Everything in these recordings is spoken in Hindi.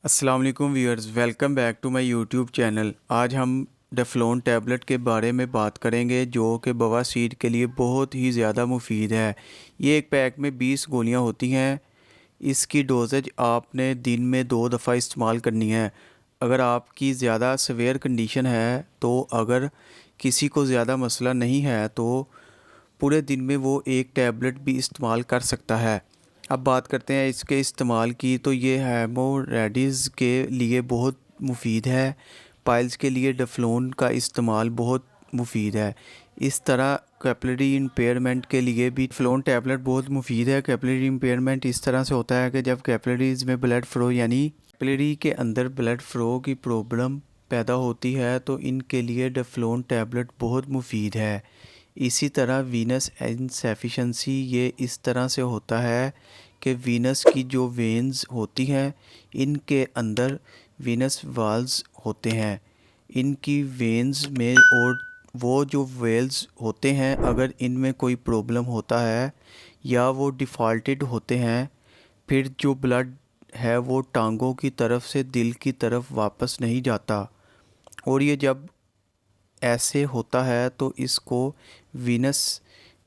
अस्सलाम वालेकुम viewers, welcome back to my YouTube channel. आज हम डेफ्लॉन टैबलेट के बारे में बात करेंगे जो कि बवासीर के लिए बहुत ही ज़्यादा मुफीद है। ये एक पैक में 20 गोलियां होती हैं। इसकी डोजेज आपने दिन में 2 दफ़ा इस्तेमाल करनी है। अगर आपकी ज़्यादा सवेयर कंडीशन है तो अगर किसी को ज़्यादा मसला नहीं है तो पूरे दिन में वो एक टैबलेट भी इस्तेमाल कर सकता है। अब बात करते हैं इसके इस्तेमाल की, तो ये हेमोरेडिज़ के लिए बहुत मुफीद है। पाइल्स के लिए डेफ्लॉन का इस्तेमाल बहुत मुफीद है। इस तरह कैपिलरी इम्पेयरमेंट के लिए भी डेफ्लॉन टैबलेट बहुत मुफीद है। कैपिलरी इम्पेयरमेंट इस तरह से होता है कि जब कैपिलरीज में ब्लड फ्लो यानी कैपिलरी के अंदर ब्लड फ्लो की प्रॉब्लम पैदा होती है तो इनके लिए डेफ्लॉन टैबलेट बहुत मुफीद है। इसी तरह वीनस इनसफिशेंसी ये इस तरह से होता है कि वीनस की जो वेन्स होती हैं इनके अंदर वीनस वाल्व्स होते हैं। इनकी वेन्स में और वो जो वेल्स होते हैं अगर इनमें कोई प्रॉब्लम होता है या वो डिफ़ॉल्टेड होते हैं फिर जो ब्लड है वो टांगों की तरफ से दिल की तरफ वापस नहीं जाता। और ये जब ऐसे होता है तो इसको वीनस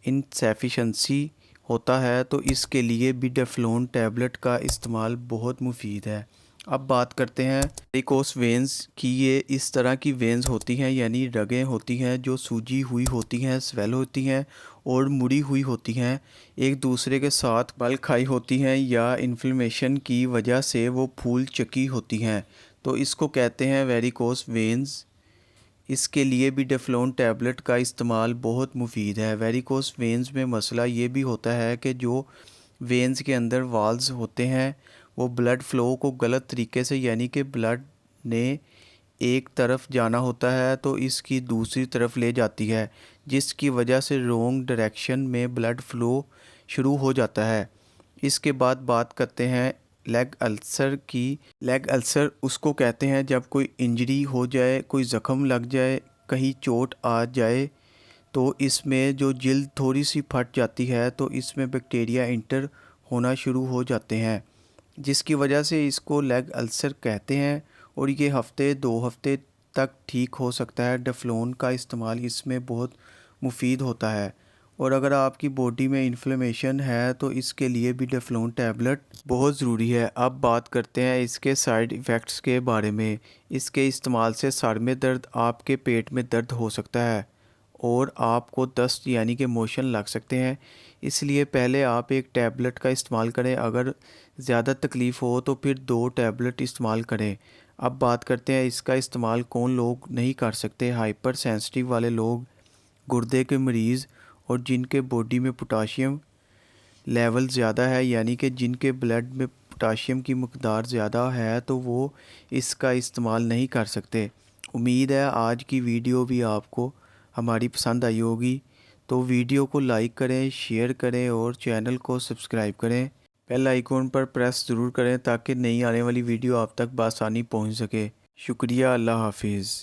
इनसफिशेंसी होता है, तो इसके लिए भी डेफ्लॉन टैबलेट का इस्तेमाल बहुत मुफीद है। अब बात करते हैं वेरिकोस वेंस की। ये इस तरह की वेंस होती हैं यानी रगें होती हैं जो सूजी हुई होती हैं, स्वेल होती हैं और मुड़ी हुई होती हैं, एक दूसरे के साथ बल खाई होती हैं या इन्फ्लेमेशन की वजह से वो फूल चकी होती हैं, तो इसको कहते हैं वेरिकोस वेंस। इसके लिए भी डेफ्लॉन टैबलेट का इस्तेमाल बहुत मुफीद है। वेरिकोस वेंस में मसला ये भी होता है कि जो वेंस के अंदर वाल्व्स होते हैं वो ब्लड फ़्लो को गलत तरीके से यानी कि ब्लड ने एक तरफ जाना होता है तो इसकी दूसरी तरफ ले जाती है, जिसकी वजह से रॉन्ग डायरेक्शन में ब्लड फ़्लो शुरू हो जाता है। इसके बाद बात करते हैं लेग अल्सर की। लेग अल्सर उसको कहते हैं जब कोई इंजरी हो जाए, कोई ज़ख़म लग जाए, कहीं चोट आ जाए तो इसमें जो जिल्द थोड़ी सी फट जाती है तो इसमें बैक्टीरिया इंटर होना शुरू हो जाते हैं, जिसकी वजह से इसको लेग अल्सर कहते हैं। और ये हफ़्ते 2 हफ़्ते तक ठीक हो सकता है। डेफ्लॉन का इस्तेमाल इसमें बहुत मुफीद होता है। और अगर आपकी बॉडी में इन्फ्लेमेशन है तो इसके लिए भी डेफ्लॉन टैबलेट बहुत ज़रूरी है। अब बात करते हैं इसके साइड इफ़ेक्ट्स के बारे में। इसके इस्तेमाल से सर में दर्द, आपके पेट में दर्द हो सकता है और आपको दस्त यानी कि मोशन लग सकते हैं। इसलिए पहले आप एक टैबलेट का इस्तेमाल करें, अगर ज़्यादा तकलीफ़ हो तो फिर 2 टैबलेट इस्तेमाल करें। अब बात करते हैं इसका इस्तेमाल कौन लोग नहीं कर सकते। हाइपर सेंसिटिव वाले लोग, गुर्दे के मरीज़ और जिनके बॉडी में पोटाशियम लेवल ज़्यादा है यानी कि जिनके ब्लड में पोटाशियम की मकदार ज़्यादा है तो वो इसका इस्तेमाल नहीं कर सकते। उम्मीद है आज की वीडियो भी आपको हमारी पसंद आई होगी, तो वीडियो को लाइक करें, शेयर करें और चैनल को सब्सक्राइब करें। बेल आइकॉन पर प्रेस ज़रूर करें ताकि नई आने वाली वीडियो आप तक बआसानी पहुंच सके। शुक्रिया, अल्लाह हाफिज़।